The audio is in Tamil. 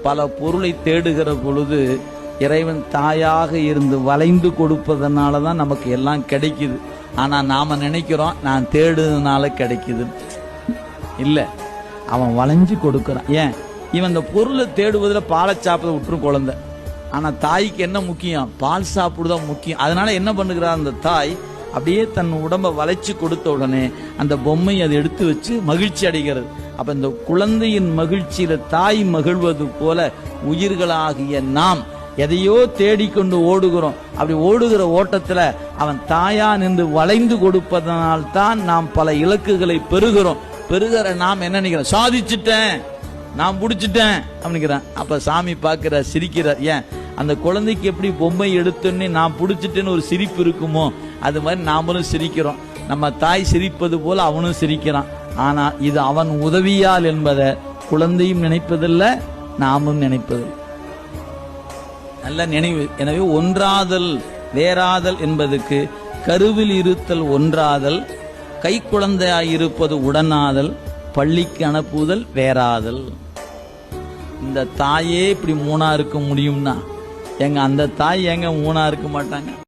பல பொருளை தேடுகிற பொழுது இறைவன் தாயாக இருந்து வளைந்து கொடுப்பதனால தான் நமக்கு எல்லாம் கிடைக்குது. ஆனா நாம நினைக்கிறோம் நான் தேடுறதுனால கிடைக்குது. இல்ல, அவன் வளைஞ்சு கொடுக்கறான். ஏன்? இவன் இந்த பொருளை தேடுவதில் பாலை சாப்பிட விட்டுரும் குழந்தை. ஆனா தாய்க்கு என்ன முக்கியம்? பால் சாப்பிடுதான் முக்கியம். அதனால என்ன பண்ணுகிறார் அந்த தாய்? அப்படியே தன் உடம்பை வளைச்சு கொடுத்த உடனே அந்த பொம்மை அதை எடுத்து வச்சு மகிழ்ச்சி அடைகிறது. அப்ப இந்த குழந்தையின் மகிழ்ச்சியில தாய் மகிழ்வது போல உயிர்களாகிய நாம் எதையோ தேடிக்கொண்டு ஓடுகிறோம். அப்படி ஓடுகிற ஓட்டத்துல அவன் தாயா நின்று வளைந்து கொடுப்பதனால்தான் நாம் பல இலக்குகளை பெறுகிறோம். பெறுகிற நாம் என்ன நினைக்கிறோம்? சாதிச்சுட்டேன், நான் பிடிச்சிட்டேன் அப்படிங்கிறான். அப்ப சாமி பார்க்கிறார், சிரிக்கிறார். ஏன்? அந்த குழந்தைக்கு எப்படி பொம்மை எடுத்தோன்னே நான் பிடிச்சிட்டேன்னு ஒரு சிரிப்பு இருக்குமோ, அது மாதிரி நாமளும் சிரிக்கிறோம். நம்ம தாய் சிரிப்பது போல அவனும் சிரிக்கிறான். ஆனா இது அவன் உதவியால் என்பதை குழந்தையும் நினைப்பதில்லை, நாமும் நினைப்பதில்லை. நல்ல நினைவு. எனவே ஒன்றாதல் வேறாதல் என்பதுக்கு கருவில் இருத்தல் ஒன்றாதல், கை குழந்தையாயிருப்பது உடனாதல், பள்ளிக்கு அனுப்புதல் வேறாதல். இந்த தாயே இப்படி மூணா இருக்க முடியும்னா எங்க அந்த தாய் எங்க மூணா இருக்க மாட்டாங்க?